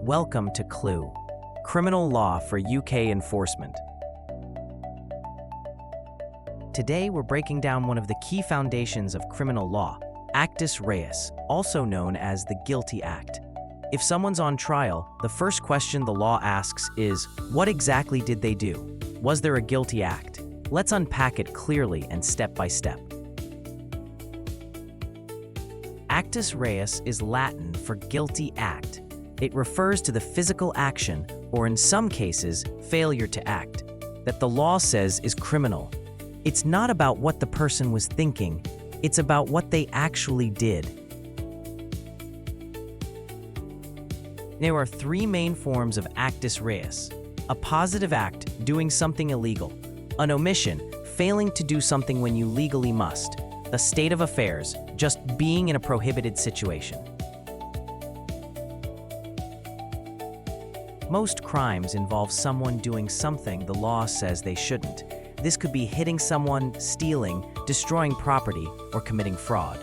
Welcome to Clue, Criminal Law for UK Enforcement. Today we're breaking down one of the key foundations of criminal law, Actus Reus, also known as the Guilty Act. If someone's on trial, the first question the law asks is, what exactly did they do? Was there a guilty act? Let's unpack it clearly and step by step. Actus Reus is Latin for guilty act. It refers to the physical action, or in some cases, failure to act, that the law says is criminal. It's not about what the person was thinking, it's about what they actually did. There are three main forms of Actus Reus: a positive act, doing something illegal; an omission, failing to do something when you legally must; a state of affairs, just being in a prohibited situation. Most crimes involve someone doing something the law says they shouldn't. This could be hitting someone, stealing, destroying property, or committing fraud.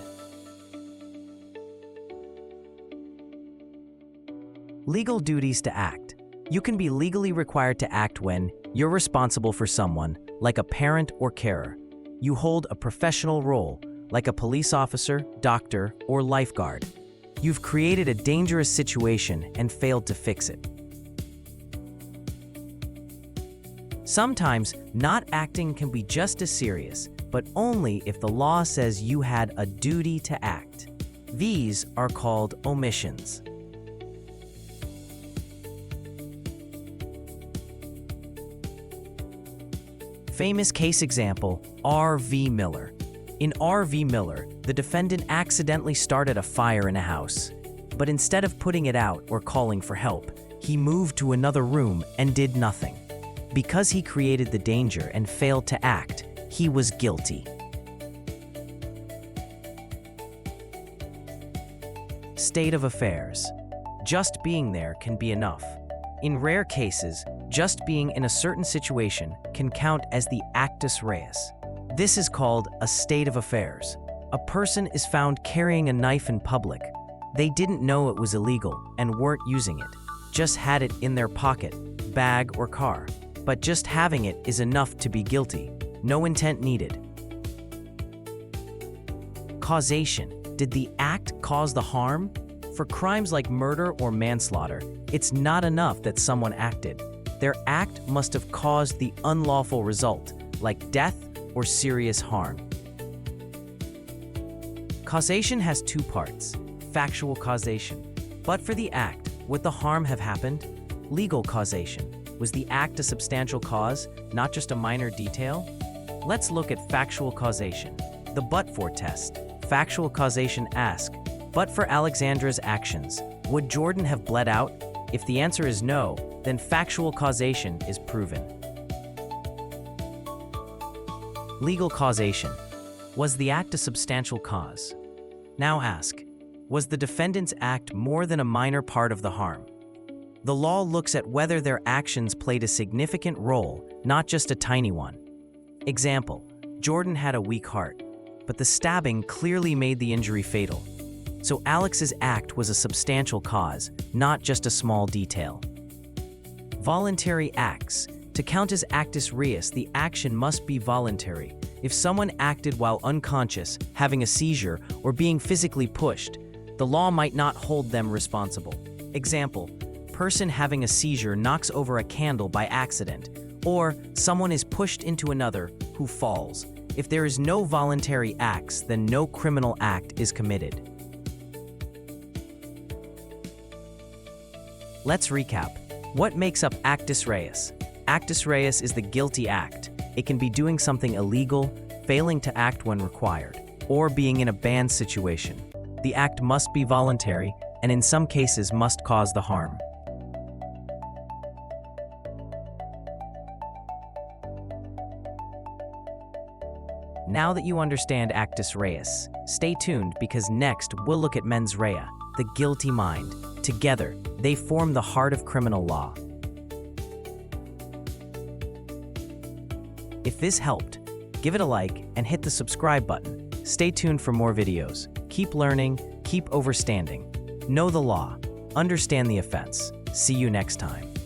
Legal duties to act. You can be legally required to act when you're responsible for someone, like a parent or carer. You hold a professional role, like a police officer, doctor, or lifeguard. You've created a dangerous situation and failed to fix it. Sometimes, not acting can be just as serious, but only if the law says you had a duty to act. These are called omissions. Famous case example, R.V. Miller. In R.V. Miller, the defendant accidentally started a fire in a house. But instead of putting it out or calling for help, he moved to another room and did nothing. Because he created the danger and failed to act, he was guilty. State of affairs. Just being there can be enough. In rare cases, just being in a certain situation can count as the Actus Reus. This is called a state of affairs. A person is found carrying a knife in public. They didn't know it was illegal and weren't using it, just had it in their pocket, bag, or car. But just having it is enough to be guilty. No intent needed. Causation. Did the act cause the harm? For crimes like murder or manslaughter, it's not enough that someone acted. Their act must have caused the unlawful result, like death or serious harm. Causation has two parts: factual causation. But for the act, would the harm have happened? Legal causation. Was the act a substantial cause, not just a minor detail? Let's look at factual causation. The but-for test. Factual causation asks, but for Alexandra's actions, would Jordan have bled out? If the answer is no, then factual causation is proven. Legal causation. Was the act a substantial cause? Now ask, was the defendant's act more than a minor part of the harm? The law looks at whether their actions played a significant role, not just a tiny one. Example, Jordan had a weak heart, but the stabbing clearly made the injury fatal. So Alex's act was a substantial cause, not just a small detail. Voluntary acts. To count as Actus Reus, the action must be voluntary. If someone acted while unconscious, having a seizure, or being physically pushed, the law might not hold them responsible. Example, person having a seizure knocks over a candle by accident, or someone is pushed into another who falls. If there is no voluntary acts, then no criminal act is committed. Let's recap. What makes up Actus Reus? Actus Reus is the guilty act. It can be doing something illegal, failing to act when required, or being in a banned situation. The act must be voluntary, and in some cases must cause the harm. Now that you understand Actus Reus, stay tuned because next we'll look at Mens Rea, the guilty mind. Together, they form the heart of criminal law. If this helped, give it a like and hit the subscribe button. Stay tuned for more videos. Keep learning, keep overstanding. Know the law, understand the offense. See you next time.